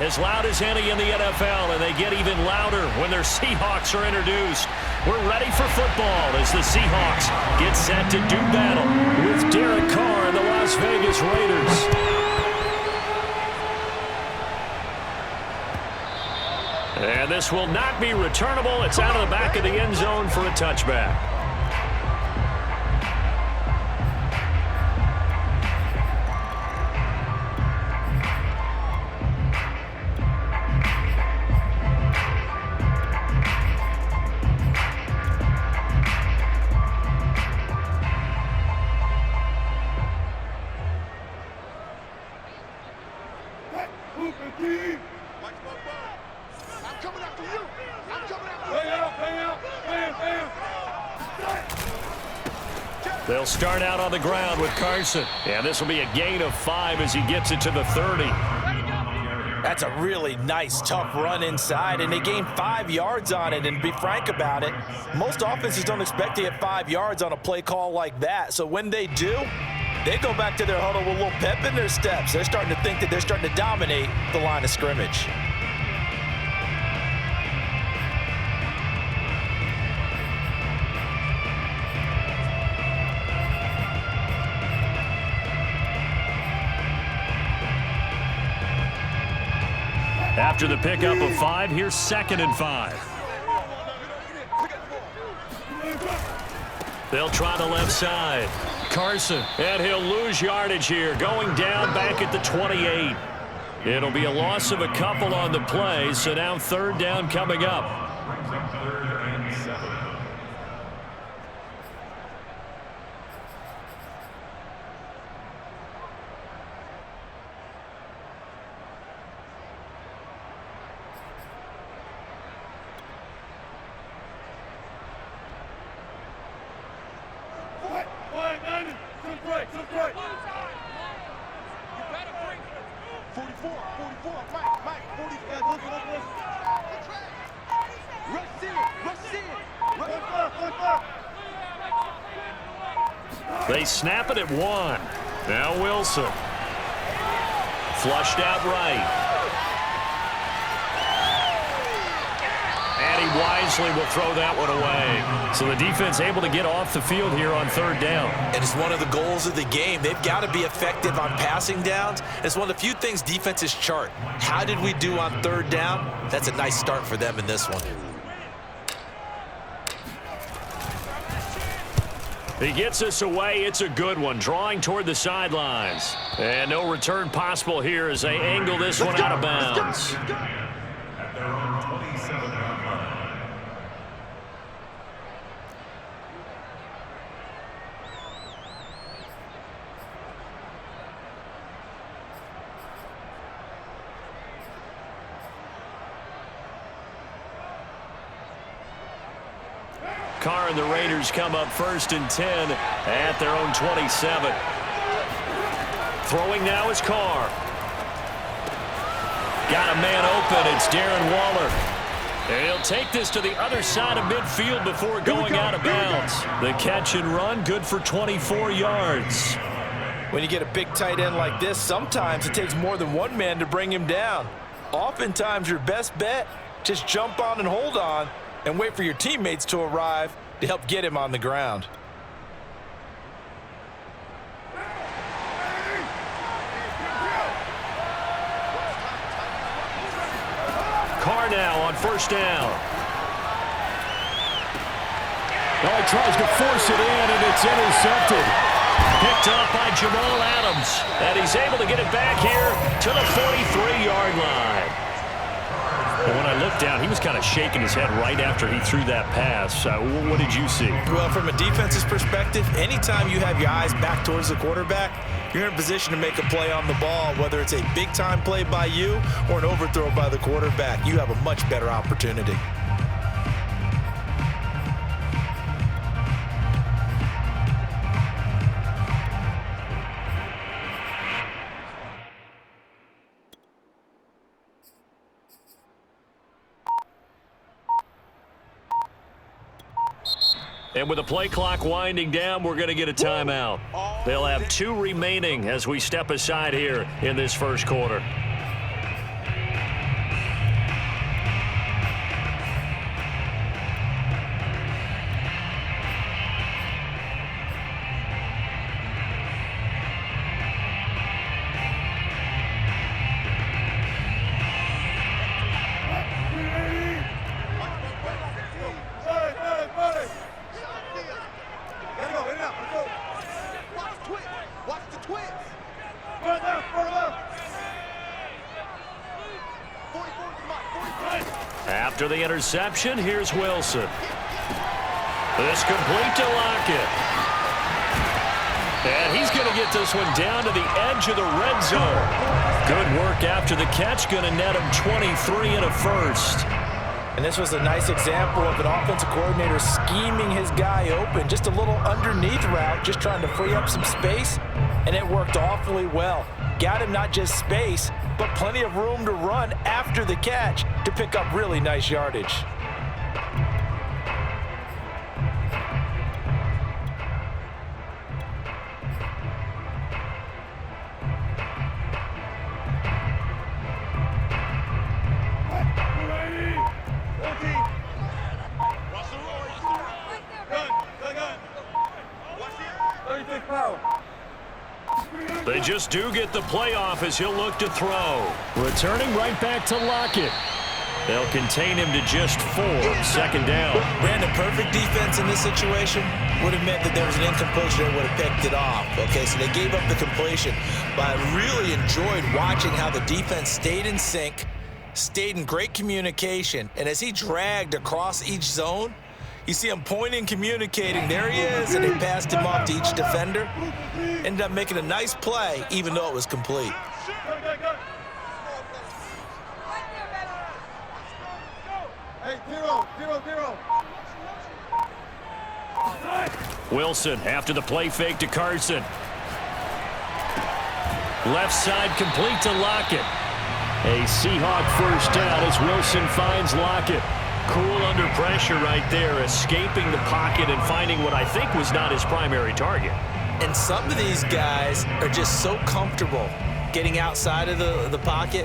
As loud as any in the NFL, and they get even louder when their Seahawks are introduced. We're ready for football as the Seahawks get set to do battle with Derek Carr and the Las Vegas Raiders. And this will not be returnable. It's out of the back of the end zone for a touchback. They'll start out on the ground with Carson. And this will be a gain of 5 as he gets it to the 30. That's a really nice, tough run inside, and they gained 5 yards on it. And to be frank about it, most offenses don't expect to get 5 yards on a play call like that. So when they do, they go back to their huddle with a little pep in their steps. They're starting to think that they're starting to dominate the line of scrimmage. After the pickup of 5, here's 2nd and 5. They'll try the left side. Carson, and he'll lose yardage here, going down back at the 28. It'll be a loss of a couple on the play, so now 3rd down coming up. They snap it at 1. Now Wilson. Flushed out right. And he wisely will throw that one away. So the defense able to get off the field here on 3rd down. And it's one of the goals of the game. They've got to be effective on passing downs. It's one of the few things defenses chart. How did we do on 3rd down? That's a nice start for them in this one. He gets us away. It's a good one. Drawing toward the sidelines. And no return possible here as they angle this one out of bounds. At their own 27-yard line. Carr and the Raiders come up 1st and 10 at their own 27. Throwing now is Carr. Got a man open. It's Darren Waller. And he'll take this to the other side of midfield before going out of bounds. The catch and run, good for 24 yards. When you get a big tight end like this, sometimes it takes more than one man to bring him down. Oftentimes, your best bet, just jump on and hold on and wait for your teammates to arrive to help get him on the ground. Carr now on 1st down. Oh, he tries to force it in, and it's intercepted. Picked up by Jamal Adams. And he's able to get it back here to the 43-yard line. And when I looked down, he was kind of shaking his head right after he threw that pass. What did you see? Well, from a defense's perspective, anytime you have your eyes back towards the quarterback, you're in a position to make a play on the ball, whether it's a big-time play by you or an overthrow by the quarterback. You have a much better opportunity. And with the play clock winding down, we're going to get a timeout. They'll have 2 remaining as we step aside here in this first quarter. After the interception, here's Wilson. This complete to Lockett. And he's going to get this one down to the edge of the red zone. Good work after the catch. Going to net him 23 and a first. And this was a nice example of an offensive coordinator scheming his guy open. Just a little underneath route, just trying to free up some space. And it worked awfully well. Got him not just space, but plenty of room to run after the catch to pick up really nice yardage. They just do get the playoff as he'll look to throw. Returning right back to Lockett. They'll contain him to just 4. Second down. Brandon, perfect defense in this situation would have meant that there was an incompletion that would have picked it off. Okay, so they gave up the completion. But I really enjoyed watching how the defense stayed in sync, stayed in great communication, and as he dragged across each zone, you see him pointing, communicating. There he is, and they passed him off to each defender. Ended up making a nice play, even though it was complete. Wilson after the play fake to Carson. Left side complete to Lockett. A Seahawk first down as Wilson finds Lockett. Cool under pressure right there, escaping the pocket and finding what I think was not his primary target. And some of these guys are just so comfortable getting outside of the pocket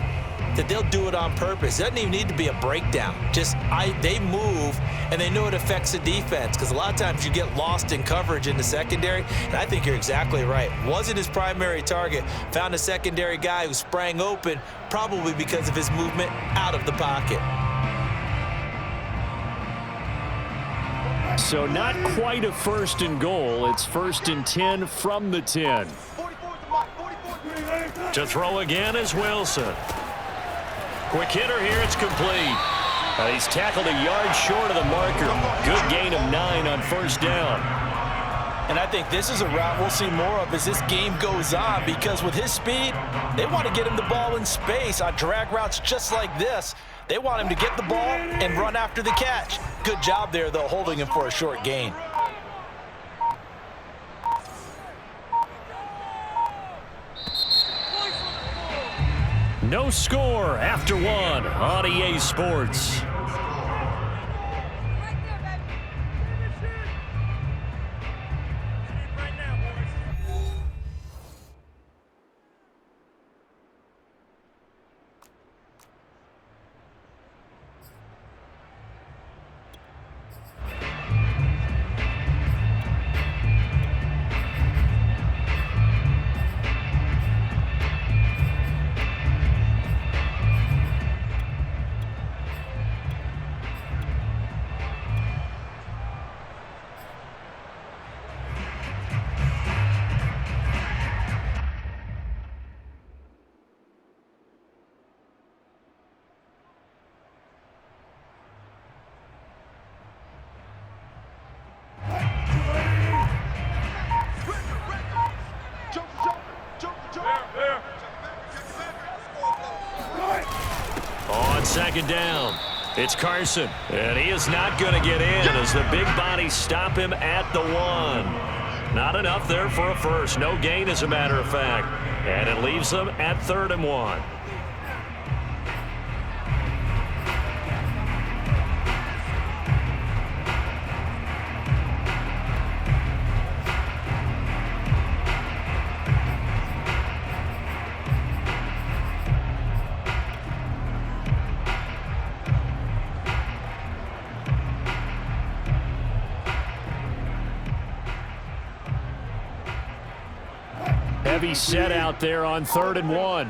that they'll do it on purpose. It doesn't even need to be a breakdown. Just they move, and they know it affects the defense because a lot of times you get lost in coverage in the secondary, and I think you're exactly right. Wasn't his primary target. Found a secondary guy who sprang open, probably because of his movement out of the pocket. So not quite a 1st and goal. It's 1st and 10 from the 10. To throw again is Wilson. Quick hitter here. It's complete. He's tackled a yard short of the marker. Good gain of 9 on 1st down. And I think this is a route we'll see more of as this game goes on because with his speed, they want to get him the ball in space on drag routes just like this. They want him to get the ball and run after the catch. Good job there, though, holding him for a short gain. No score after 1 on EA Sports. Second down. It's Carson, and he is not going to get in as the big bodies stop him at the 1. Not enough there for a first. No gain, as a matter of fact. And it leaves them at 3rd and 1. Heavy set out there on 3rd and 1.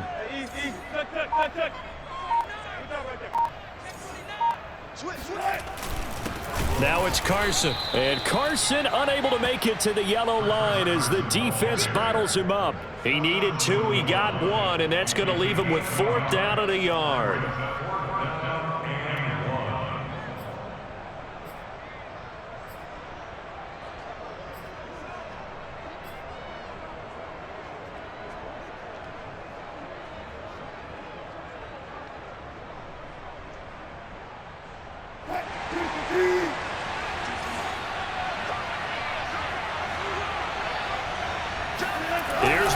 Now it's Carson. And Carson unable to make it to the yellow line as the defense bottles him up. He needed 2, he got 1, and that's going to leave him with 4th down and a yard.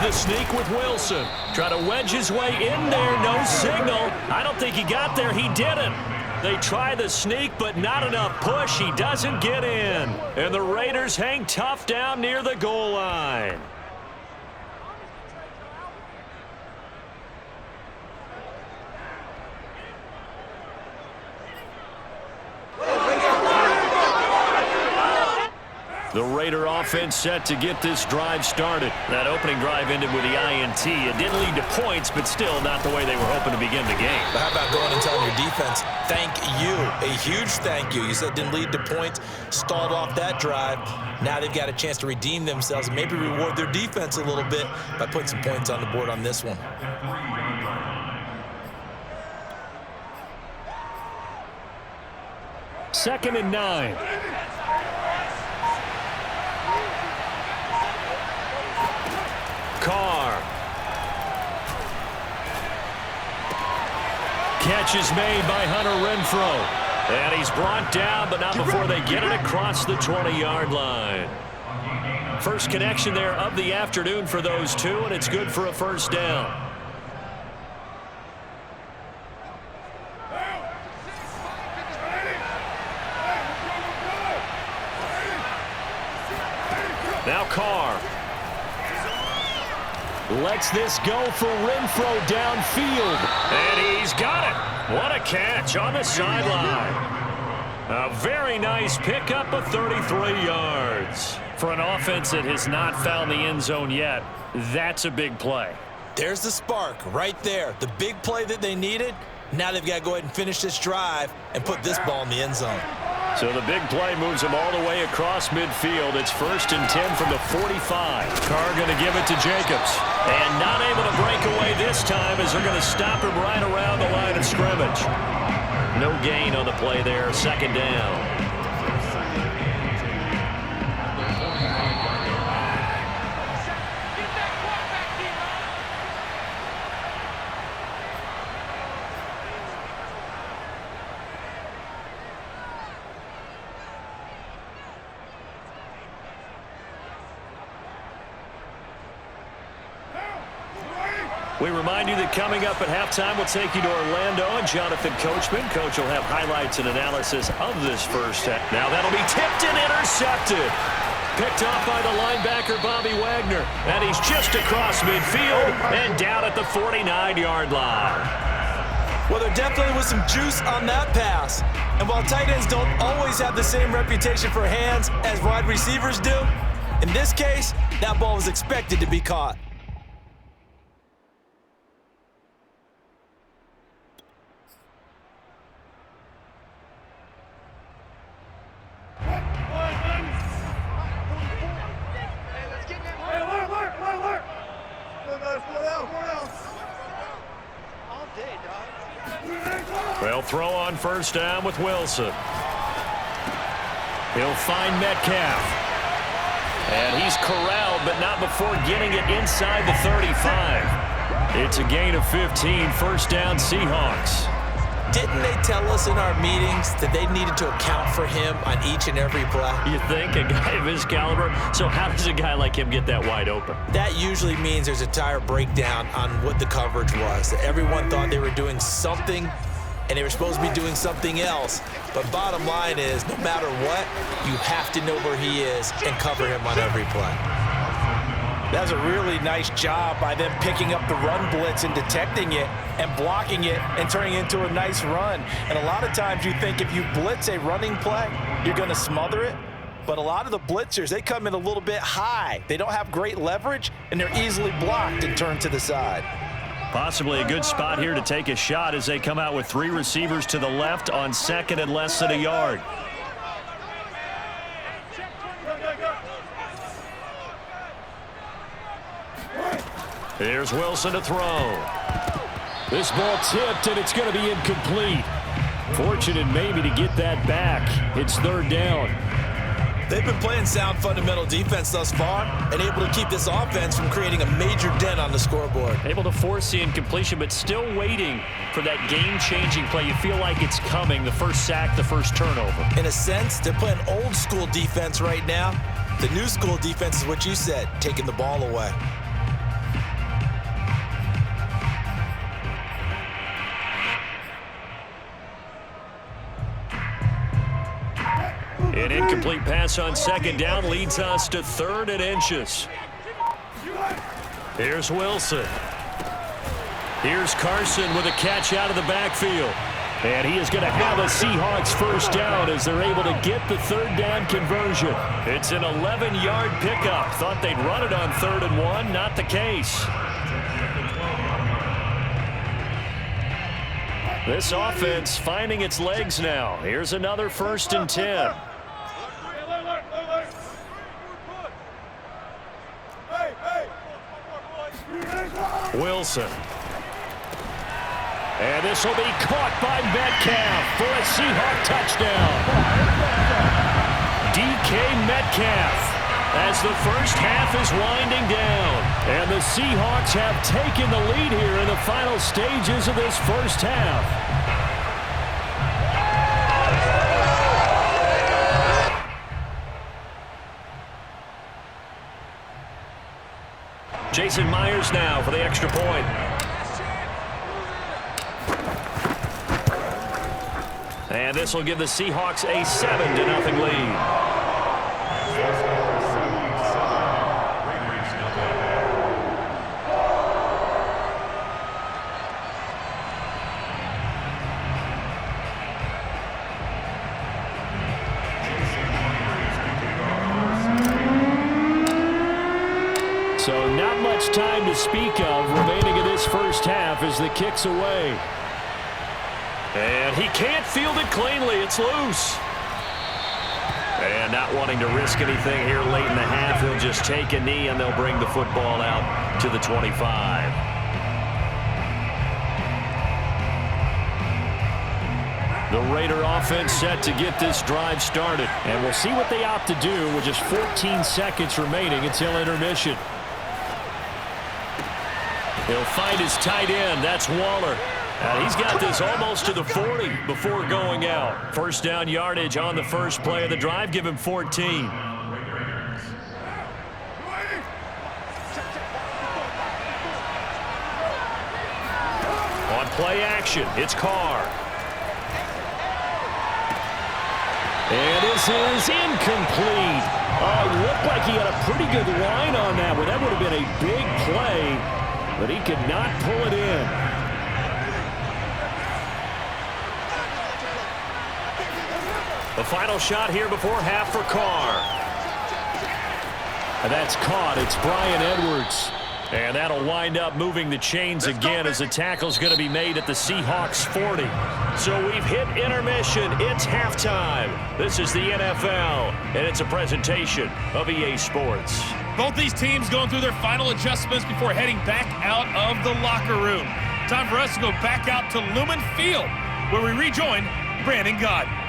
the sneak with Wilson. Try to wedge his way in there. No signal. I don't think he got there. He didn't. They try the sneak, but not enough push. He doesn't get in. And the Raiders hang tough down near the goal line. The Raider offense set to get this drive started. That opening drive ended with the INT. It didn't lead to points, but still not the way they were hoping to begin the game. But how about going and telling your defense, thank you, a huge thank you. You said it didn't lead to points, stalled off that drive. Now they've got a chance to redeem themselves and maybe reward their defense a little bit by putting some points on the board on this one. Second and 9. Carr. Catch is made by Hunter Renfrow. And he's brought down, but not before they get it across the 20-yard line. First connection there of the afternoon for those two, and it's good for a first down. Now Carr. Lets this go for Renfrow downfield. And he's got it. What a catch on the sideline. A very nice pickup of 33 yards. For an offense that has not found the end zone yet, that's a big play. There's the spark right there. The big play that they needed. Now they've got to go ahead and finish this drive and put this ball in the end zone. So the big play moves them all the way across midfield. It's 1st and 10 from the 45. Carr going to give it to Jacobs. And not able to break away this time as they're going to stop him right around the line of scrimmage. No gain on the play there. Second down. We remind you that coming up at halftime, we'll take you to Orlando and Jonathan Coachman. Coach will have highlights and analysis of this first half. Now that'll be tipped and intercepted. Picked off by the linebacker, Bobby Wagner. And he's just across midfield and down at the 49-yard line. Well, there definitely was some juice on that pass. And while tight ends don't always have the same reputation for hands as wide receivers do, in this case, that ball was expected to be caught. Well, throw on first down with Wilson. He'll find Metcalf. And he's corralled, but not before getting it inside the 35. It's a gain of 15, first down Seahawks. Didn't they tell us in our meetings that they needed to account for him on each and every play? You think, a guy of his caliber? So how does a guy like him get that wide open? That usually means there's a entire breakdown on what the coverage was. Everyone thought they were doing something, and they were supposed to be doing something else. But bottom line is, no matter what, you have to know where he is and cover him on every play. That's a really nice job by them picking up the run blitz and detecting it and blocking it and turning it into a nice run. And a lot of times you think if you blitz a running play, you're going to smother it. But a lot of the blitzers, they come in a little bit high. They don't have great leverage, and they're easily blocked and turned to the side. Possibly a good spot here to take a shot as they come out with 3 receivers to the left on second and less than a yard. Here's Wilson to throw. This ball tipped, and it's going to be incomplete. Fortunate maybe to get that back. It's third down. They've been playing sound fundamental defense thus far and able to keep this offense from creating a major dent on the scoreboard. Able to force the incompletion, but still waiting for that game-changing play. You feel like it's coming, the first sack, the first turnover. In a sense, they're playing old-school defense right now. The new school defense is what you said, taking the ball away. An incomplete pass on second down leads us to 3rd and inches. Here's Wilson. Here's Carson with a catch out of the backfield. And he is going to have a Seahawks first down as they're able to get the 3rd down conversion. It's an 11-yard pickup. Thought they'd run it on 3rd and 1. Not the case. This offense finding its legs now. Here's another 1st and 10. Wilson. And this will be caught by Metcalf for a Seahawk touchdown. DK Metcalf as the first half is winding down. And the Seahawks have taken the lead here in the final stages of this first half. Jason Myers now for the extra point. And this will give the Seahawks a 7-0 lead. So not much time to speak of remaining in this first half as the kick's away. And he can't field it cleanly. It's loose. And not wanting to risk anything here late in the half, he'll just take a knee and they'll bring the football out to the 25. The Raider offense set to get this drive started. And we'll see what they opt to do with just 14 seconds remaining until intermission. He'll find his tight end. That's Waller. And he's got this almost to the 40 before going out. First down yardage on the first play of the drive. Give him 14. On play action, it's Carr. And this is incomplete. Oh, looked like he had a pretty good line on that one. That would have been a big play, but he could not pull it in. The final shot here before half for Carr. And that's caught. It's Bryan Edwards. And that'll wind up moving the chains again as the tackle's going to be made at the Seahawks 40. So we've hit intermission. It's halftime. This is the NFL, and it's a presentation of EA Sports. Both these teams going through their final adjustments before heading back out of the locker room. Time for us to go back out to Lumen Field, where we rejoin Brandon Gaudin.